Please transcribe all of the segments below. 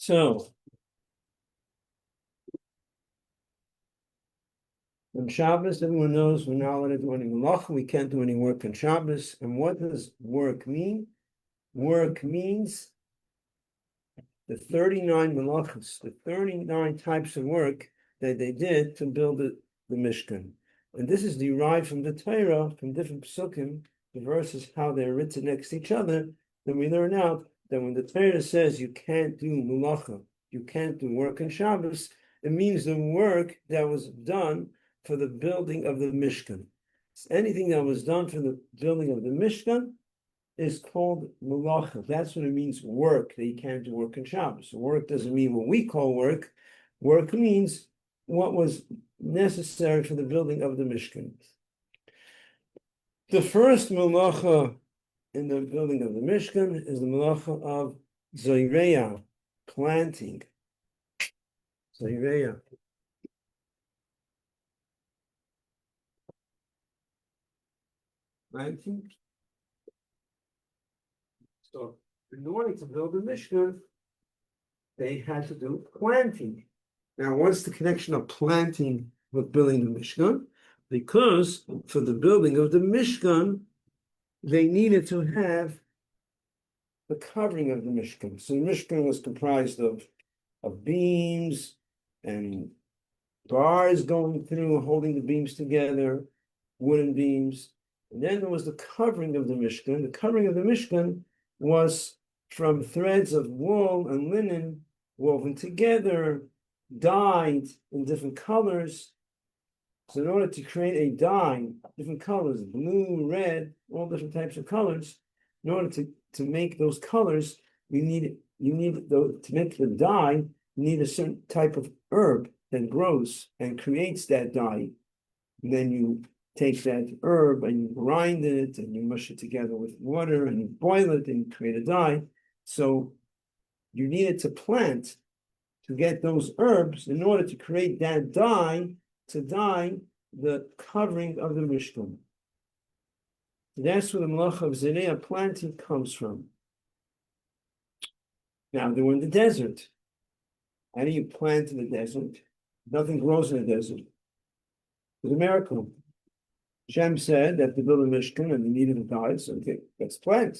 So, on Shabbos, everyone knows we're not allowed to do any malacha. We can't do any work on Shabbos. And what does work mean? Work means the 39 malachas, the 39 types of work that they did to build the Mishkan. And this is derived from the Torah, from different psukim, the verses, how they're written next to each other. Then we learn out that when the Torah says you can't do malacha, you can't do work on Shabbos, it means the work that was done for the building of the Mishkan. Anything that was done for the building of the Mishkan is called malacha. That's what it means, work, that you can't do work on Shabbos. So work doesn't mean what we call work. Work means what was necessary for the building of the Mishkan. The first malacha in the building of the Mishkan is the malacha of zoireya, planting. Zoireya. Planting. So in order to build the Mishkan, they had to do planting. Now, what's the connection of planting with building the Mishkan? Because for the building of the Mishkan, they needed to have the covering of the Mishkan. So the Mishkan was comprised of beams and bars going through, holding the beams together, wooden beams. And then there was the covering of the Mishkan. The covering of the Mishkan was from threads of wool and linen woven together, dyed in different colors. So in order to create a dye, different colors, blue, red, all different types of colors, in order to make those colors, to make the dye, you need a certain type of herb that grows and creates that dye. And then you take that herb and you grind it and you mush it together with water and you boil it and you create a dye. So you needed to plant to get those herbs in order to create that dye, to dye the covering of the Mishkan. That's where the malacha of Zereh planting comes from. Now they were in the desert. How do you plant in the desert? Nothing grows in the desert. It's a miracle. Hashem said that to build a Mishkan and they needed a dye, so okay, let's plant.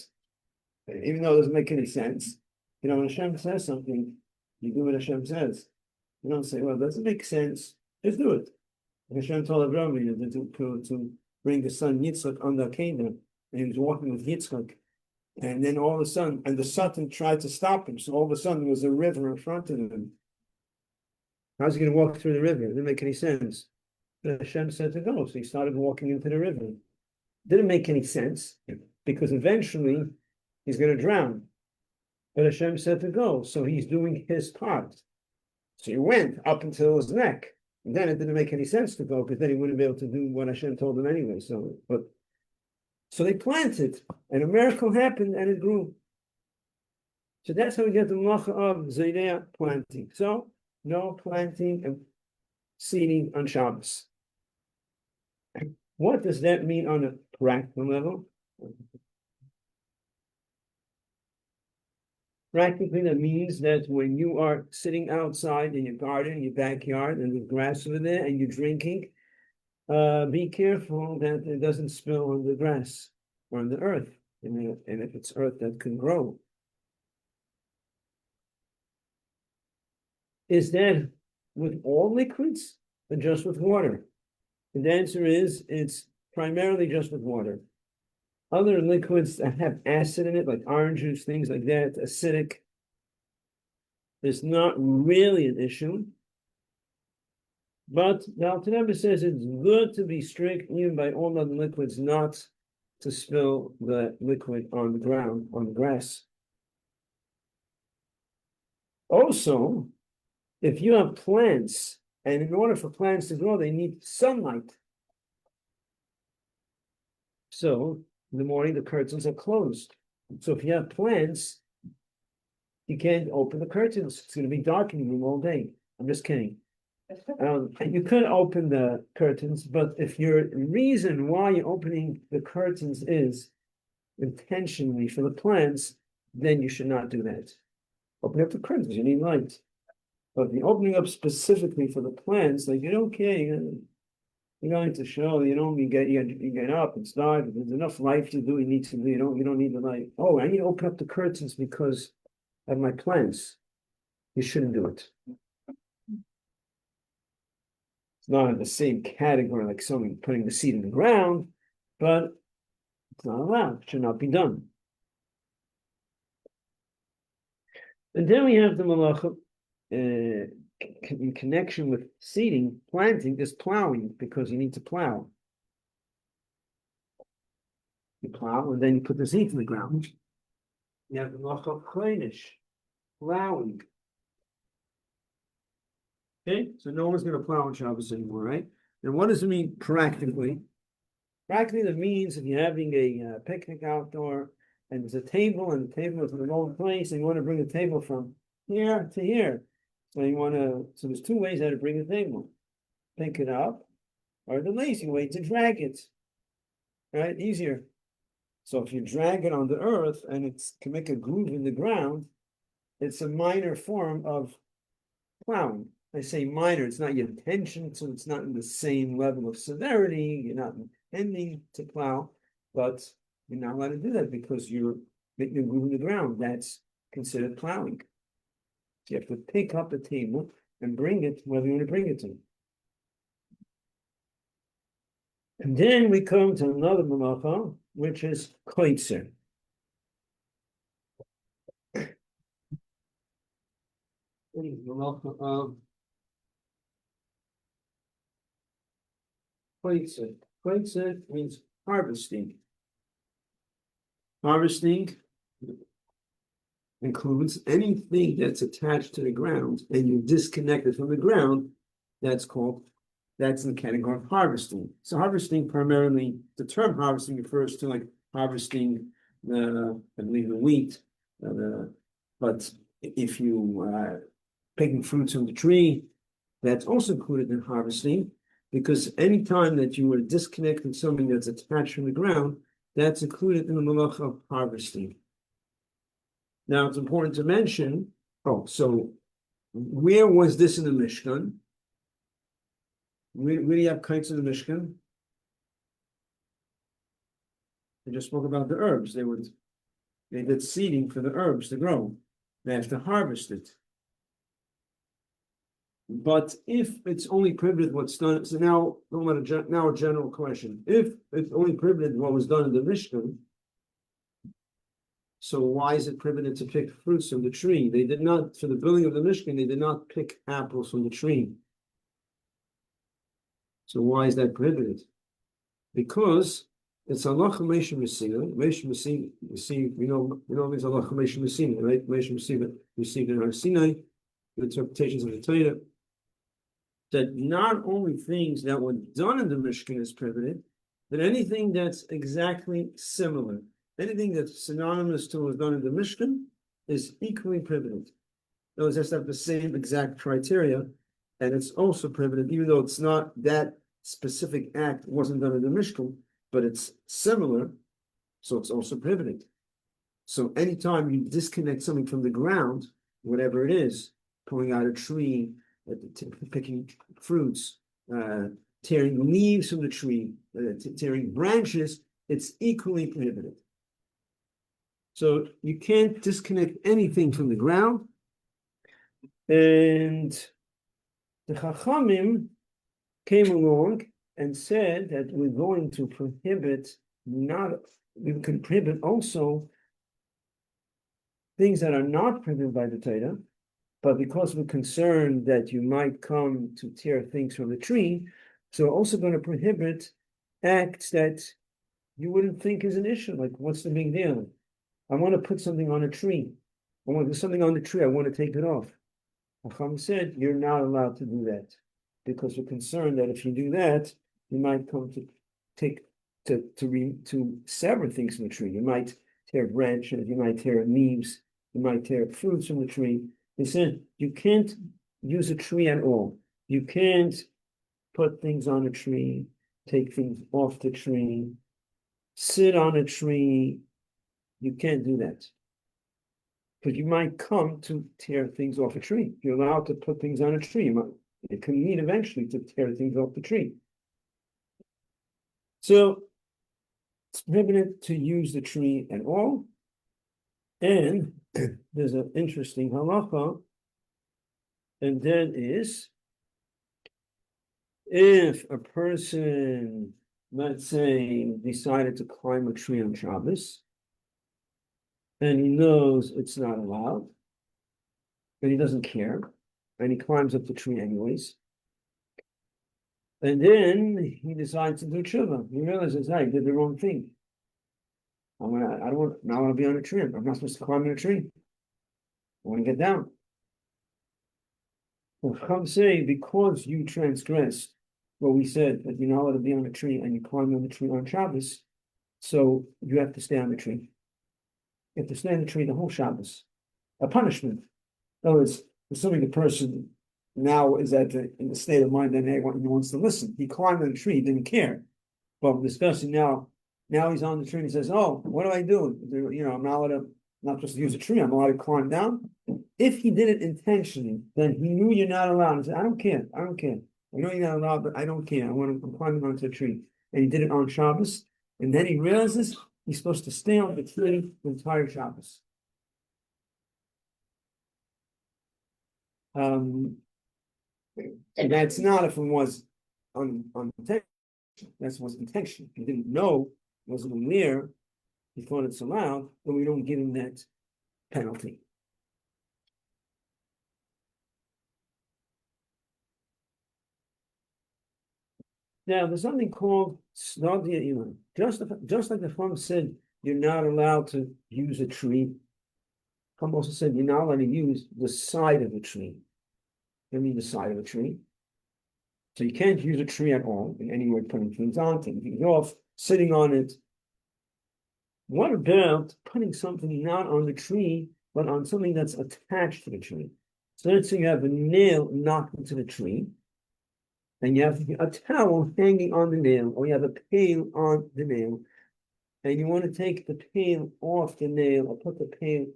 Even though it doesn't make any sense. You know, when Hashem says something, you do what Hashem says. You don't say, well, it doesn't make sense. Just do it. Hashem told Abraham to bring the son Yitzchak on the Akedah, and he was walking with Yitzchak. And then all of a sudden, and the Satan tried to stop him, so all of a sudden there was a river in front of him. How's he going to walk through the river? It didn't make any sense. But Hashem said to go, so he started walking into the river. Didn't make any sense, because eventually he's going to drown. But Hashem said to go, so he's doing his part. So he went up until his neck. And then it didn't make any sense to go, because then he wouldn't be able to do what Hashem told him anyway. So they planted, and a miracle happened, and it grew. So that's how we get the malacha of Zereh, planting. So no planting and seeding on Shabbos. What does that mean on a practical level? Practically, that means that when you are sitting outside in your garden, your backyard, and there's grass over there, and you're drinking, be careful that it doesn't spill on the grass or on the earth, and if it's earth that can grow. Is that with all liquids or just with water? And the answer is it's primarily just with water. Other liquids that have acid in it, like orange juice, things like that, acidic, is not really an issue. But the Alter Rebbe says it's good to be strict, even by all other liquids, not to spill the liquid on the ground, on the grass. Also, if you have plants, and in order for plants to grow, they need sunlight. So in the morning, the curtains are closed. So if you have plants, you can't open the curtains. It's going to be dark in the room all day. I'm just kidding. You could open the curtains, but if your reason why you're opening the curtains is intentionally for the plants, then you should not do that. opening up the curtains, you need light. But the opening up specifically for the plants, like, okay, you're going to show, you get up, it's dark, there's enough light to do, you don't need the light. Oh, I need to open up the curtains because of my plants. You shouldn't do it. It's not in the same category like someone putting the seed in the ground, but it's not allowed. It should not be done. And then we have the malacha in connection with seeding, planting is plowing, because you need to plow. You plow and then you put the seed in the ground. You have the malacha kleinish, plowing. Okay, so no one's going to plow on Shabbos anymore, right? And what does it mean practically? Practically, that means if you're having a picnic outdoor and there's a table and the table is in the wrong place and you want to bring the table from here to here. So there's two ways how to bring a table. Pick it up, or the lazy way to drag it. Right? Easier. So if you drag it on the earth and it can make a groove in the ground, it's a minor form of plowing. I say minor, it's not your intention, so it's not in the same level of severity. You're not intending to plow, but you're not allowed to do that because you're making a groove in the ground. That's considered plowing. So you have to pick up the table and bring it wherever you want to bring it to. And then we come to another malacha, which is koitzer. Malacha of koitzer. Koitzer means harvesting. Harvesting includes anything that's attached to the ground and you disconnect it from the ground. That's in the category of harvesting. So harvesting primarily, the term harvesting refers to like harvesting I believe the wheat. But if you picking fruits from the tree, that's also included in harvesting, because any time that you are disconnecting something that's attached from the ground, that's included in the malacha of harvesting. Now it's important to mention, so where was this in the Mishkan? Where do you have kites in the Mishkan? They just spoke about the herbs. They did seeding for the herbs to grow. They have to harvest it. But if it's only prohibited what's done, so now a general question. If it's only prohibited what was done in the Mishkan, so why is it prohibited to pick fruits from the tree? They did not, for the building of the Mishkan, they did not pick apples from the tree. So why is that prohibited? Because it's halacha Moshe Messina. Moshe Messina received, we know it's halacha Moshe Messina, right? Moshe Messina received in Har Sinai, the interpretations of the Torah, that not only things that were done in the Mishkan is prohibited, but anything that's exactly similar, anything that's synonymous to what was done in the Mishkan is equally prohibited. Those has to have the same exact criteria, and it's also prohibited, even though it's not that specific act wasn't done in the Mishkan, but it's similar, so it's also prohibited. So anytime you disconnect something from the ground, whatever it is, pulling out a tree, picking fruits, tearing leaves from the tree, tearing branches, it's equally prohibited. So you can't disconnect anything from the ground. And the Chachamim came along and said that we're going to prohibit we can prohibit also things that are not prohibited by the Torah, but because we're concerned that you might come to tear things from the tree, so we're also going to prohibit acts that you wouldn't think is an issue. Like, what's the big deal? I want to put something on a tree. I want to do something on the tree. I want to take it off. Chacham said, you're not allowed to do that, because we're concerned that if you do that, you might come to sever things from the tree. You might tear branches, you might tear leaves, you might tear fruits from the tree. He said, you can't use a tree at all. You can't put things on a tree, take things off the tree, sit on a tree. You can't do that. Because you might come to tear things off a tree. You're allowed to put things on a tree. You can need eventually to tear things off the tree. So it's prohibited to use the tree at all. And there's an interesting halacha, and that is if a person, let's say, decided to climb a tree on Shabbos, and he knows it's not allowed, and he doesn't care, and he climbs up the tree anyways, and then he decides to do tshuva. He realizes, I did the wrong thing. I don't want to be on a tree. I'm not supposed to climb on a tree. I want to get down. Well, come say, because you transgressed what we said, that you're not allowed to be on a tree and you climb on the tree on Shabbos, so you have to stay on the tree. You have to stay on the tree the whole Shabbos. A punishment. In other words, assuming the person now is in the state of mind that he wants to listen. He climbed on the tree, he didn't care. But we're discussing now he's on the tree and he says, oh, what do I do? I'm not supposed to use a tree, I'm allowed to climb down. If he did it intentionally, then he knew you're not allowed. He said, I don't care. I know you're not allowed, but I don't care. I'm climbing onto a tree. And he did it on Shabbos. And then he realizes he's supposed to stay on the tree the entire Shabbos. And that's not if it was unintentional. That was intention. He didn't know, wasn't aware, he thought it's allowed, then we don't give him that penalty. Now, there's something called Snadia Ilan. Just like the Chum said, you're not allowed to use a tree. Chum also said you're not allowed to use the side of a tree. I mean the side of a tree. So you can't use a tree at all in any way, putting things on, taking things off, sitting on it. What about putting something not on the tree, but on something that's attached to the tree? So let's say you have a nail knocked into the tree, and you have a towel hanging on the nail, or you have a pail on the nail, and you want to take the pail off the nail or put the pail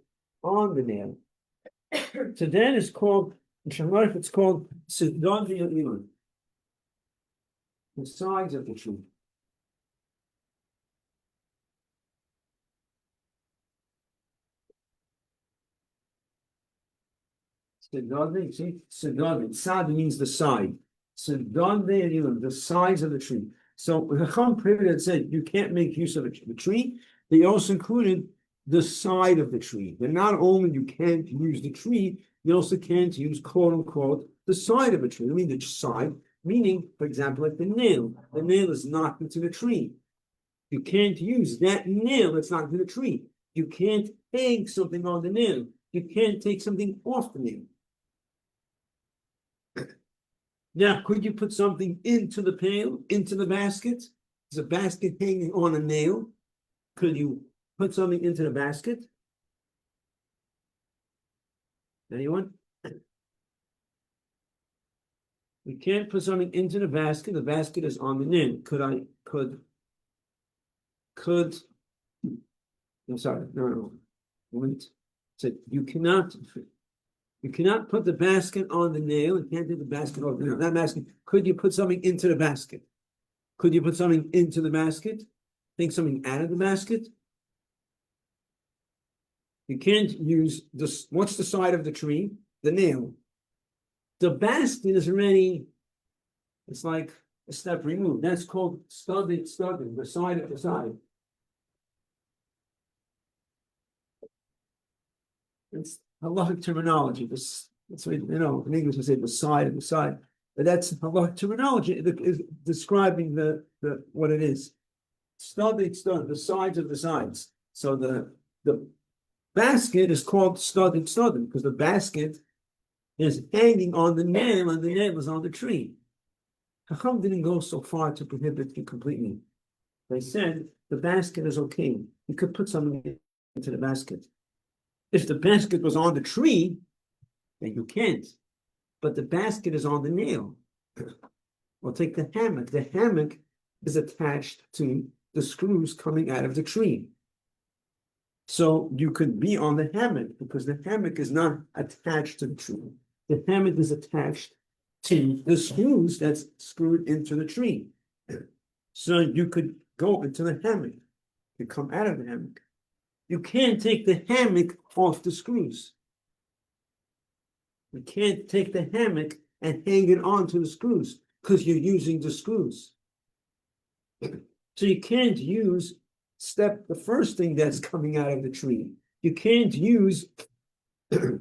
on the nail. So then it's called, in Shamar, it's called Sidon V'Yilun, the sides of the tree. Sidon, see, Sidon, Sad means the side. Sidon V'Yilun, the sides of the tree. So Chacham prohibited said you can't make use of the tree. They also included the side of the tree. That not only you can't use the tree, you also can't use quote unquote the side of a tree. I mean the side, meaning, for example, like the nail. The nail is knocked into the tree. You can't use that nail that's knocked into the tree. You can't hang something on the nail. You can't take something off the nail. Now, could you put something into the pail, into the basket? There's a basket hanging on a nail. Could you put something into the basket? Anyone? We can't put something into the basket. The basket is on the nail. I'm sorry, no. Wait. So you cannot put the basket on the nail. You can't do the basket off the nail. That basket. Could you put something into the basket? Could you put something into the basket? Take something out of the basket? You can't use this. What's the side of the tree? The nail. The basket is already, it's like a step removed. That's called studding, the side of the side. It's halachic terminology. That's what, in English we say the side of the side. But that's halachic terminology that is describing the what it is. Studding, the sides of the sides. So the basket is called studding because the basket is hanging on the nail and the nail is on the tree. Chacham didn't go so far to prohibit it completely. They said the basket is okay. You could put something into the basket. If the basket was on the tree, then you can't. But the basket is on the nail. Or take the hammock. The hammock is attached to the screws coming out of the tree. So you could be on the hammock because the hammock is not attached to the tree. The hammock is attached to the screws that's screwed into the tree. So you could go into the hammock. You come out of the hammock. You can't take the hammock off the screws. You can't take the hammock and hang it onto the screws because you're using the screws. So you can't use the first thing that's coming out of the tree. You can't use you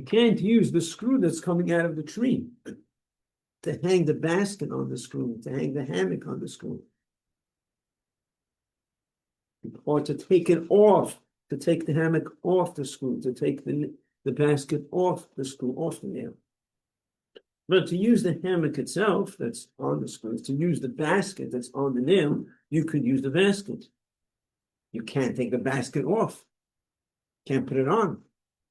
can't use the screw that's coming out of the tree to hang the basket on the screw, to hang the hammock on the screw. Or to take it off, to take the hammock off the screw, to take the basket off the screw, off the nail. But to use the hammock itself that's on the screws, to use the basket that's on the nail, you could use the basket. You can't take the basket off. Can't put it on.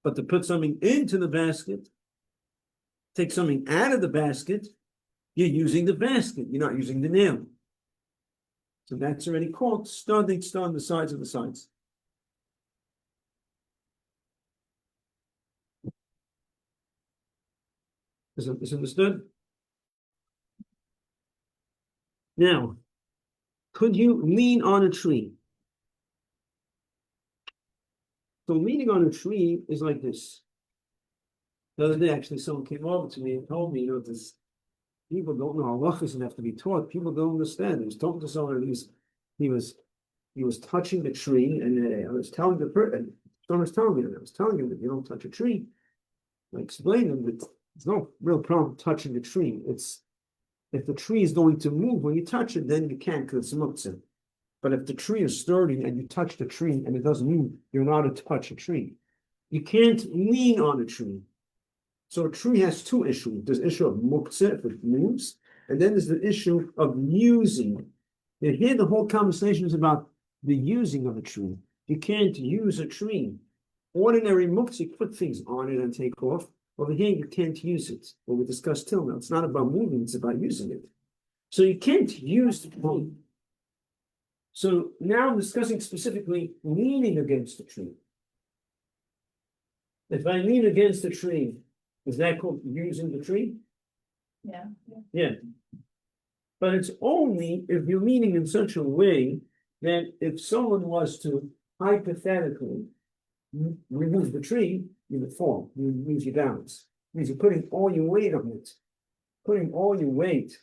But to put something into the basket, take something out of the basket, you're using the basket. You're not using the nail. So that's already called studding on the sides of the sides. Is this understood? Now, could you lean on a tree? So leaning on a tree is like this. The other day, actually, someone came over to me and told me, this people don't know halachas and have to be taught. People don't understand. He was talking to someone, and he was touching the tree, and I was telling the person, someone was telling me, and I was telling him that you don't touch a tree. I explained to him that there's no real problem touching the tree. It's if the tree is going to move when you touch it, then you can't because it's muktzah. But if the tree is sturdy and you touch the tree and it doesn't move, you're not to touch a tree. You can't lean on a tree. So a tree has two issues. There's the issue of muktzah, if it moves, and then there's the issue of using. Now, here the whole conversation is about the using of a tree. You can't use a tree. Ordinary muktzah, you put things on it and take off. Over here, you can't use it. What we discussed till now. It's not about moving, it's about using it. So you can't use the tree. So now I'm discussing specifically leaning against the tree. If I lean against the tree, is that called using the tree? Yeah. But it's only if you're leaning in such a way that if someone was to hypothetically remove the tree, you would fall. You would lose your balance. It means you're putting all your weight on it. Putting all your weight,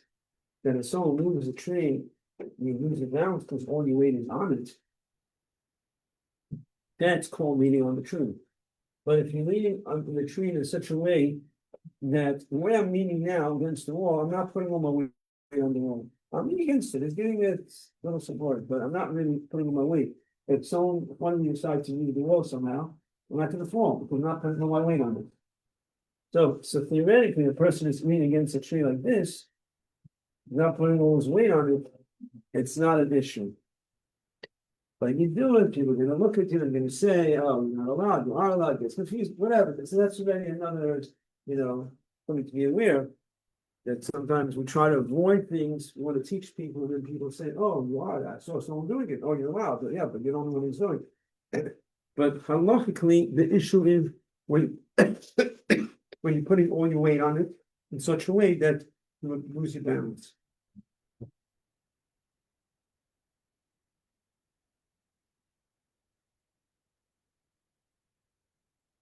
that if someone moves a tree, you lose your balance because all your weight is on it. That's called leaning on the tree. But if you're leaning on the tree in such a way that the way I'm leaning now against the wall, I'm not putting all my weight on the wall. I'm leaning against it. It's giving it a little support, but I'm not really putting all my weight. If someone finally decides to leave the wall somehow, I'm not going to fall because I'm not putting all my weight on it. So theoretically, a person is leaning against a tree like this, not putting all his weight on it, it's not an issue. But you do it, people are going to look at you and going to say, oh, you're not allowed, you are allowed, gets confused, whatever. So that's already another, something to be aware that sometimes we try to avoid things. We want to teach people, and then people say, oh, you are, I saw someone doing it. Oh, you're allowed. But yeah, but you don't know what he's doing. But halachically, the issue is when you're putting all your weight on it in such a way that you would lose your balance.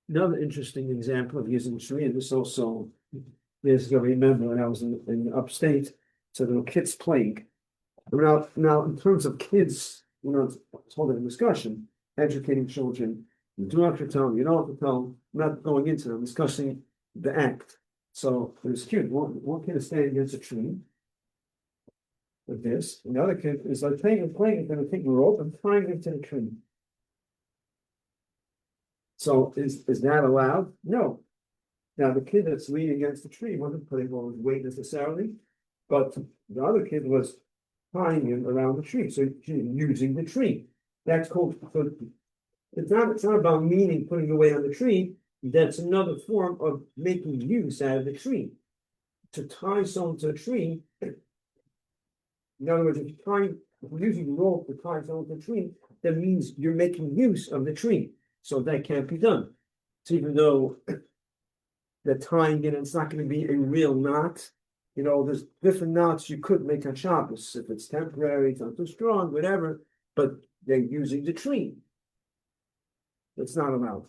Another interesting example of using tree, and this also is, I remember when I was in upstate, so there were kids playing. Now, in terms of kids, it's holding a discussion, educating children, you do have to tell them, you don't have to tell them, I'm not going into them, discussing the act. So there's cute. One kid is standing against a tree like this, and the other kid is like playing, and going to take a rope and tying it to the tree. So is that allowed? No. Now the kid that's leaning against the tree wasn't putting all his weight necessarily, but the other kid was tying him around the tree, so using the tree. That's called. So it's not about meaning putting the weight on the tree. That's another form of making use out of the tree. To tie someone to a tree. In other words, if you tie If you're using the rope to tie someone to the tree, that means you're making use of the tree. So that can't be done. So even though the tying it, it's not going to be a real knot. There's different knots you could make on Shabbos. If it's temporary, it's not too strong, whatever, but they're using the tree. It's not allowed.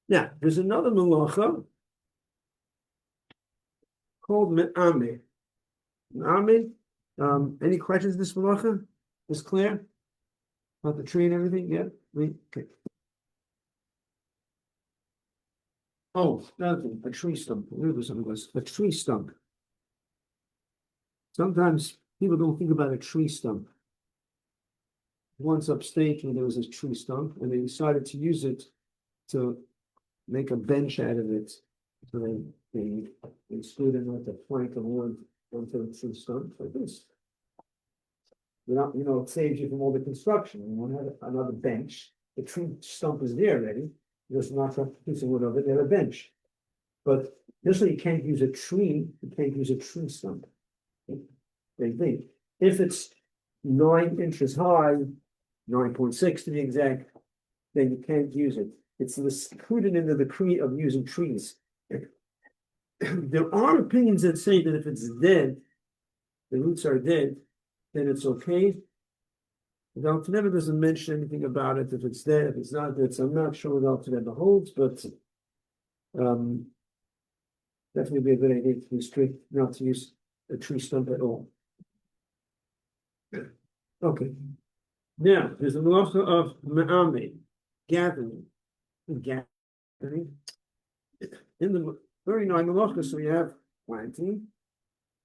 Now, there's another malacha called me'ame. Me'ame. Any questions this malacha? Is clear? About the tree and everything? Yeah? Okay. Oh, another thing, a tree stump. A tree stump. Sometimes people don't think about a tree stump. Once upstate, there was a tree stump, and they decided to use it to make a bench out of it. So they stood in like a plank of wood onto the tree stump like this. It saves you from all the construction. You want to have another bench. The tree stump is there already. You're just not trying to piece of wood of it, they have a bench. But this way you can't use a tree, you can't use a tree stump. Same thing. If it's 9 inches high, 9.6 to be exact, then you can't use it. It's included in the decree of using trees. There are opinions that say that if it's dead, the roots are dead, then it's okay. The Alter Rebbe doesn't mention anything about it. If it's dead, if it's not dead, so I'm not sure what the Alter Rebbe holds, but definitely be a good idea to be strict not to use a tree stump at all. Okay. Now, there's the malacha of me'ame, gathering. In the 39 malachas, so you have planting,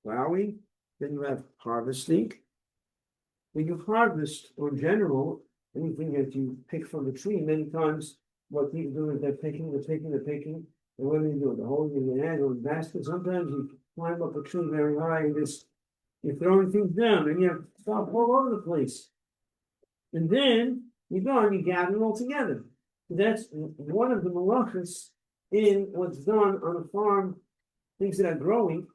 plowing, then you have harvesting. When you harvest, or in general, anything that you pick from the tree, many times what people do is they're picking. And what do? They're holding in the hand or in the basket. Sometimes you climb up a tree very high and you're throwing things down and you have stuff all over the place. And then you go and you gather it all together. That's one of the malachas in what's done on a farm, things that are growing.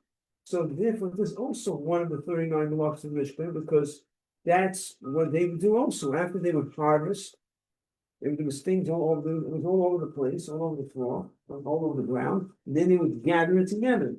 So therefore, this is also one of the 39 malachas of Mishkan, because that's what they would do also. After they would harvest, there was things all over the place, all over the floor, all over the ground, and then they would gather it together.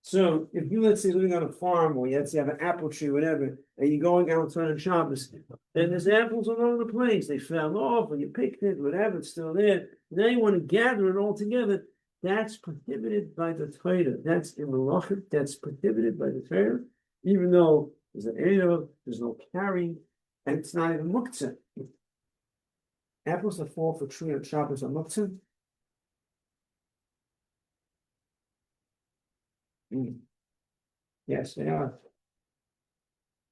So if you, let's say, living on a farm, or let's say you have an apple tree, whatever, and you're going outside on Shabbos, and there's apples all over the place. They fell off, or you picked it, whatever, it's still there. Now you want to gather it all together. That's prohibited by the Torah. That's in Malachim. That's prohibited by the Torah, even though there's an Erev, there's no carrying, and it's not even muktzah. Apples that fall for tree on Shabbos are muktzah. Yes, they are.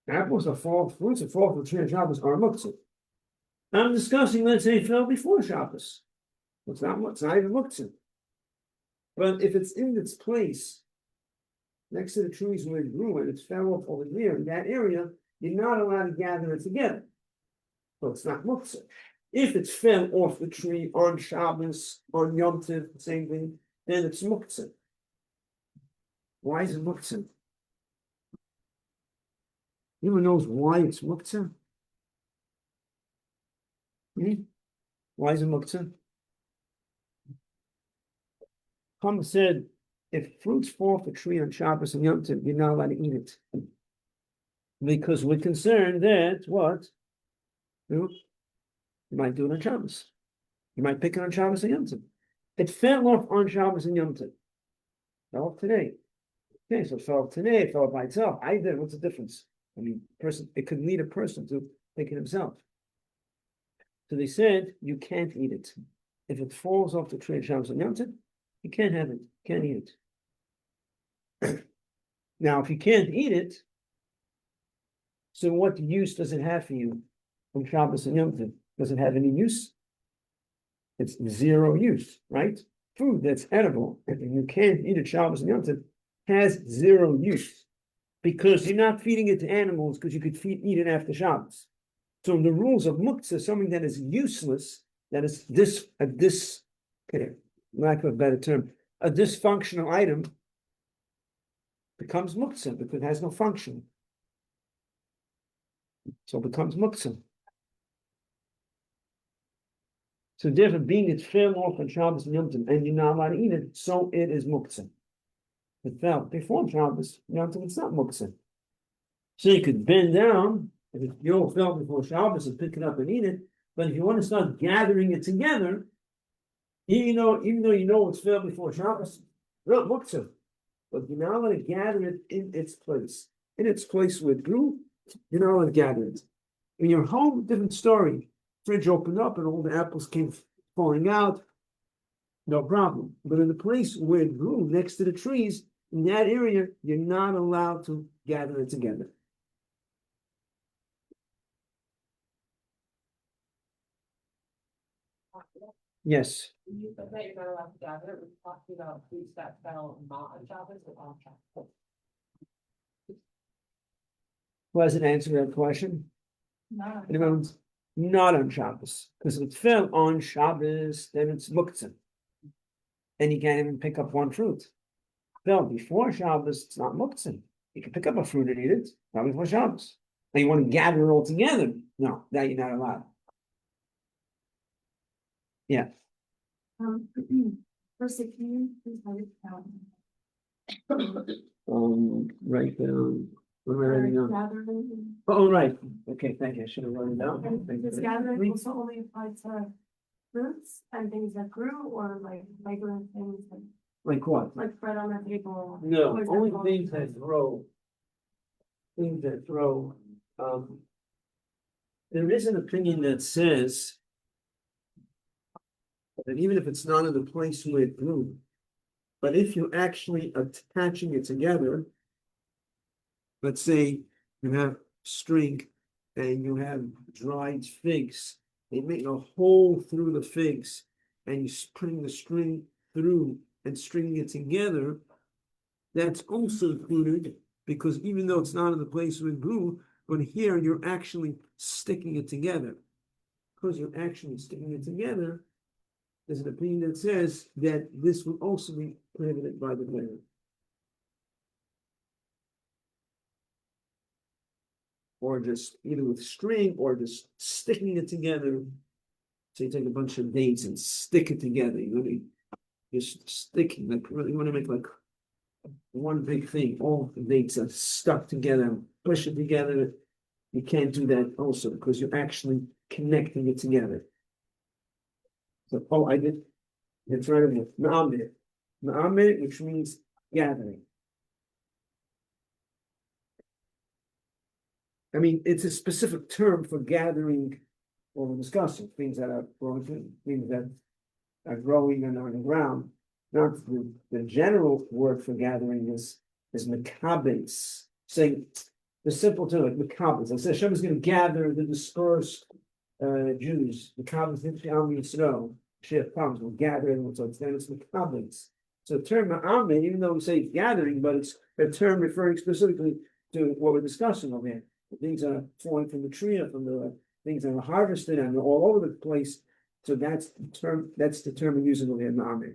Apples that fall, fruits that fall for tree on Shabbos are muktzah. I'm discussing, let's say, it fell before Shabbos. It's not even muktzah. But if it's in its place, next to the trees where it grew and it fell off over there in that area, you're not allowed to gather it together. So it's not muktzah. If it fell off the tree on Shabbos, on Yom Tov, same thing, then it's muktzah. Why is it muktzah? Anyone knows why it's muktzah? Why is it muktzah? Chama said, if fruits fall off a tree on Shabbos and Yom Tov, you're not allowed to eat it. Because we're concerned that, what? You might do it on Shabbos. You might pick it on Shabbos and Yom Tov. It fell off on Shabbos and Yom Tov. Fell off today. Okay, so it fell off today, it fell off by itself. What's the difference? It could lead a person to pick it himself. So they said, you can't eat it. If it falls off the tree on Shabbos and Yom Tov, you can't have it. You can't eat it. Now, if you can't eat it, so what use does it have for you from Shabbos and Yom Tov? Does it have any use? It's zero use, right? Food that's edible, and you can't eat it Shabbos and Yom Tov, has zero use. Because you're not feeding it to animals, because you could eat it after Shabbos. So in the rules of muktzah, something that is useless that is okay, lack of a better term, a dysfunctional item becomes muktzah because it has no function. So it becomes muktzah. So therefore, being it fell off on Shabbos and Yom Tov, and you're not allowed to eat it, so it is muktzah. It fell before Shabbos, Yom Tov, it's not muktzah. So you could bend down, if it all fell before Shabbos, and pick it up and eat it, but if you want to start gathering it together, even though you know it's fell before Shabbos, not muktzah, but you're not allowed to gather it in its place. In its place where it grew, you're not allowed to gather it. In your home, different story. Fridge opened up and all the apples came falling out, no problem. But in the place where it grew next to the trees, in that area, you're not allowed to gather it together. Yes. You said that you're not allowed to gather. We're talking about foods that fell not on Shabbos or on Shabbos. Who hasn't answered that question? No. Anyone's not on Shabbos. Because if it fell on Shabbos, then it's muktzah. And you can't even pick up one fruit. Fell before Shabbos, it's not muktzah. You can pick up a fruit and eat it, not before Shabbos. Now you want to gather it all together? No, that you're not allowed. Yeah. Verse 16, please write it down. Right down. What am I writing down? Gathering. Oh, right. Okay, thank you. I should have written it down. And does gathering also only apply to fruits and things that grew, or like regular things Like what? like bread on the table? No, Or is only that things that grow. Things that grow. There is an opinion that says that even if it's not in the place where it grew, but if you're actually attaching it together, let's say you have string and you have dried figs, they make a hole through the figs, and you're putting the string through and stringing it together, that's also included, because even though it's not in the place where it grew, but here you're actually sticking it together. Because you're actually sticking it together, there's an opinion that says that this will also be prohibited by the Torah. Or just either with string or just sticking it together. So you take a bunch of dates and stick it together. You really just sticking, like you want to make like one big thing. All the dates are stuck together, push it together. You can't do that also because you're actually connecting it together. So, oh, I did. It's right over Ma'amir. Ma'amir, which means gathering. I mean, it's a specific term for gathering or discussing things that are growing, things that are growing and on the ground. Not the general word for gathering is mekabes, saying the simple term like mekabes. I said Hashem is going to gather the dispersed Jews. Mekabes Am Yisrael. Shef comes, will gather everyone. So then it's mekabes. So the term ma'ameh, even though we say gathering, but it's a term referring specifically to what we're discussing over here. Things are falling from the tree or from the things that are harvested and they're all over the place. So that's the term we're using over here, ma'ameh.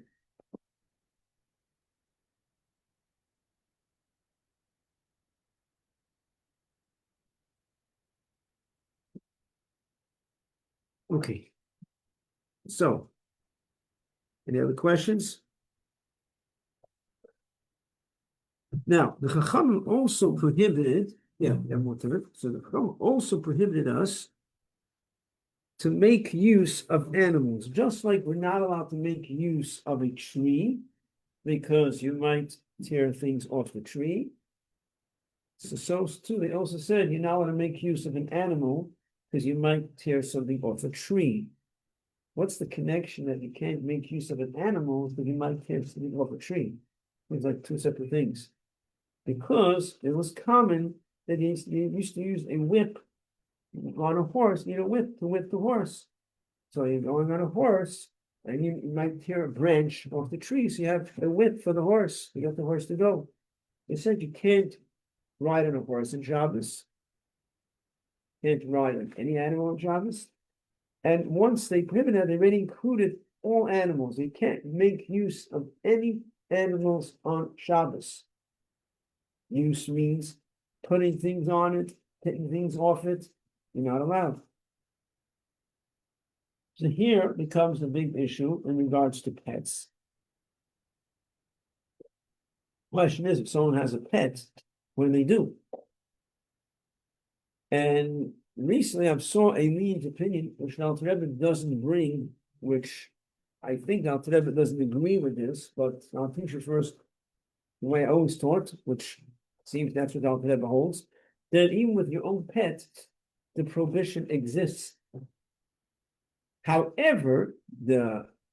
Okay. So, any other questions? Now, the Chachamim also prohibited, more to it. So the Chachamim also prohibited us to make use of animals, just like we're not allowed to make use of a tree because you might tear things off the tree. So too, they also said you're not allowed to make use of an animal because you might tear something off a tree. What's the connection that you can't make use of an animal because you might tear something off a tree? It's like two separate things. Because it was common that you used to use a whip on a horse, you need a whip to whip the horse. So you're going on a horse and you might tear a branch off the tree, so you have a whip for the horse. You got the horse to go. They said you can't ride on a horse in Shabbos. Can't ride on any animal in Shabbos. And once they prohibited that, they already included all animals. You can't make use of any animals on Shabbos. Use means putting things on it, taking things off it. You're not allowed. So here becomes a big issue in regards to pets. Question is, if someone has a pet, what do? And recently I saw a lenient opinion, which the Alter Rebbe doesn't bring, which I think the Alter Rebbe doesn't agree with this, but I'll teach you first the way I always taught, which seems that's what the Alter Rebbe holds, that even with your own pet, the prohibition exists. However,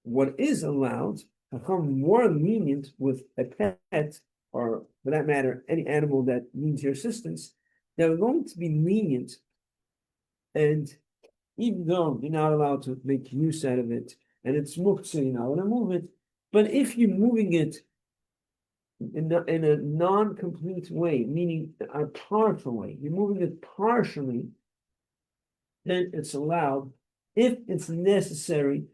what is allowed become more lenient with a pet, or for that matter, any animal that needs your assistance. They're going to be lenient, and even though you're not allowed to make use out of it, and it's muktzah, you're not allowed to move it, but if you're moving it in a non-complete way, meaning a partial way, you're moving it partially, then it's allowed if it's necessary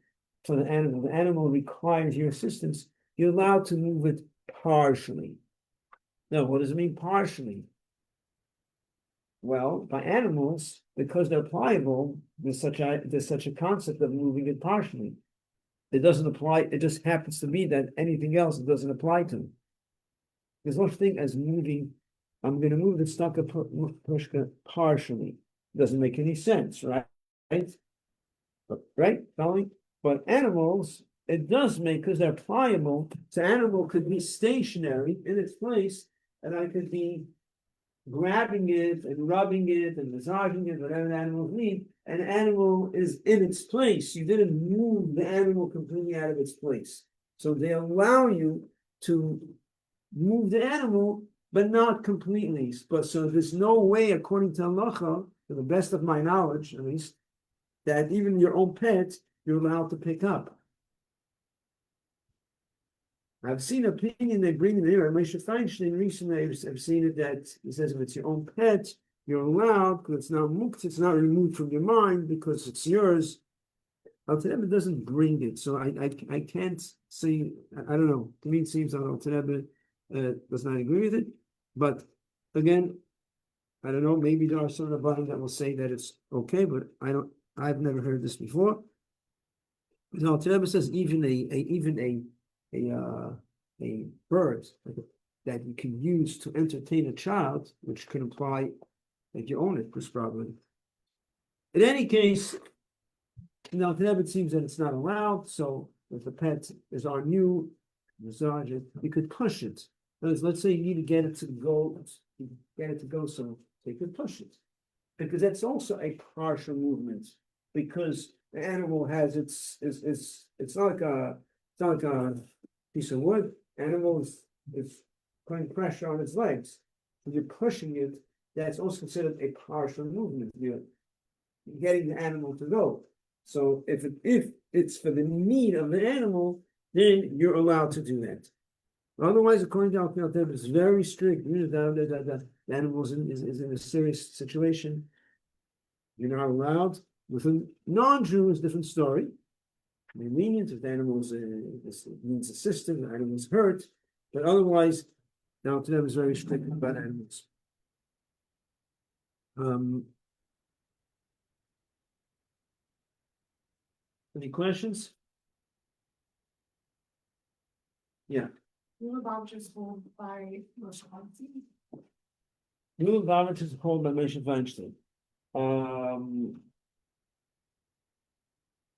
for the animal. The animal requires your assistance, you're allowed to move it partially. Now, what does it mean partially? Well, by animals, because they're pliable, there's such a concept of moving it partially. It doesn't apply, it just happens to be that anything else it doesn't apply to. There's no such thing as moving, I'm going to move the staka pushka partially. It doesn't make any sense, right? Right? Following? But animals, it does make, because they're pliable, so animal could be stationary in its place, and I could be grabbing it and rubbing it and massaging it, whatever the animals need, and the animal is in its place. You didn't move the animal completely out of its place. So they allow you to move the animal, but not completely. But so there's no way, according to halacha, to the best of my knowledge, at least, that even your own pet, you're allowed to pick up. I've seen an opinion they bring in there. Moshe Feinstein recently, I've seen it that he says if it's your own pet, you're allowed because it's not muktzah, it's not removed from your mind because it's yours. Alter Rebbe doesn't bring it, so I can't say. I don't know. To me, it seems that Alter Rebbe does not agree with it. But again, I don't know. Maybe there are some rabbanim that will say that it's okay, but I've never heard this before. Because Alter Rebbe says even a bird that you can use to entertain a child, which can imply that you own it, most probably. In any case, now it seems that it's not allowed. So if the pet is on you, massage it, you could push it. Let's say you need to get it to go, so you could push it, because that's also a partial movement. Because the animal has it's not like a piece of wood. Animal is putting pressure on its legs. When you're pushing it, that's also considered a partial movement. You're getting the animal to go. So if it's for the need of the animal, then you're allowed to do that. Otherwise, according to Alter Rebbe, it's very strict. The animal is in a serious situation. You're not allowed. With a non-Jew, it's a different story. They're lenient if the animal needs assistance, the animal is hurt, but otherwise, the Alter Rebbe is very strict about animals. Any questions? Yeah. Lulav is hold by Moshe Feinstein. Lulav is called by Moshe Feinstein.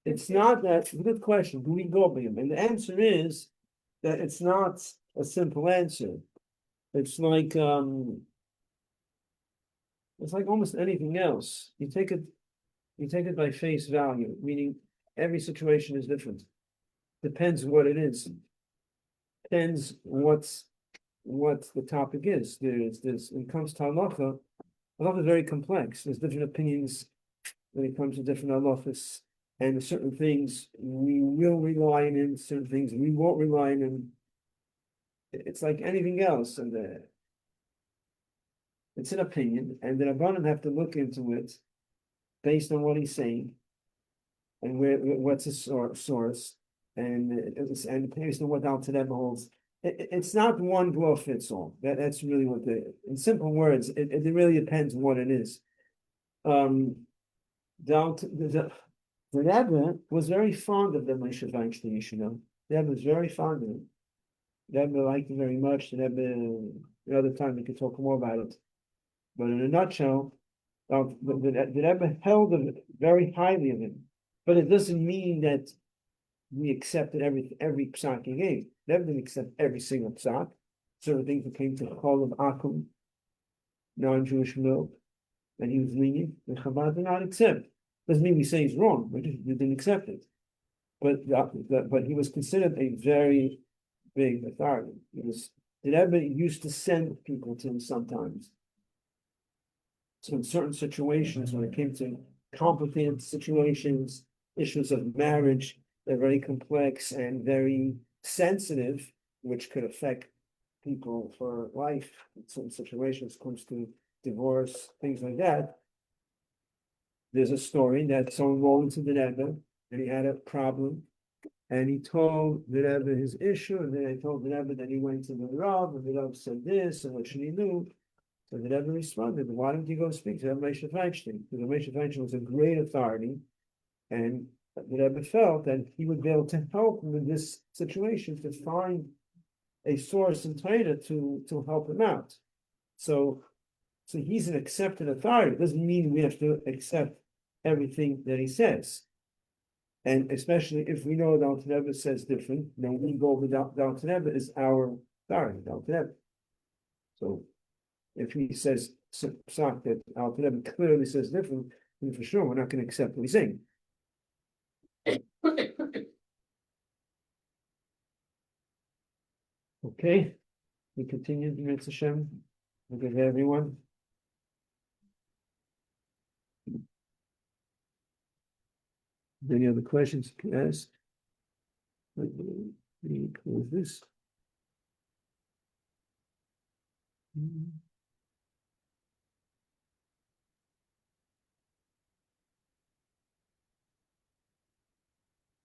It's not that good question. Do we go by him? And the answer is that it's not a simple answer. It's like almost anything else. You take it by face value, meaning every situation is different. Depends what it is. Depends what the topic is. There's when it comes to halacha, halacha is very complex. There's different opinions when it comes to different halachas. And certain things we will rely on, certain things we won't rely on. It's like anything else, and it's an opinion, and the rabbanim have to look into it based on what he's saying. and what's the source, and based on what Al Rebbe holds. It's not one blow fits all. That's really what in simple words, it really depends on what it is. The Rebbe was very fond of the Moshe Weinstein, The Rebbe was very fond of it. The Rebbe liked it very much. The Rebbe, another time we could talk more about it. But in a nutshell, the Rebbe held of it very highly of him. But it doesn't mean that we accepted every psak he gave. The Rebbe didn't accept every single psak. Certain things that came to the call of Akum, non-Jewish milk, and he was lenient, and Chabad did not accept. Doesn't mean we say he's wrong, we didn't accept it. But he was considered a very big authority. The Rebbe used to send people to him sometimes. So in certain situations, when it came to complicated situations, issues of marriage, they're very complex and very sensitive, which could affect people for life in certain situations, comes to divorce, things like that. There's a story that someone rolled into the Rebbe and he had a problem, and he told the Rebbe his issue, and then I told the Rebbe that he went to the Rav, and the Rav said this, and what should he do? So the Rebbe responded, why don't you go speak to Rabbi Moshe Feinstein? Because Rabbi Moshe Feinstein was a great authority, and the Rebbe felt that he would be able to help him in this situation to find a source in Torah to help him out. So he's an accepted authority. It doesn't mean we have to accept everything that he says. And especially if we know that the Rebbe says different, then we go with the Rebbe is our authority, the Rebbe. So if he says psak that Al Rebbe clearly says different, then for sure we're not going to accept what he's saying. Okay, we continue the Mitzvah Hashem. Good day, everyone. Any other questions you can ask? Let me close this.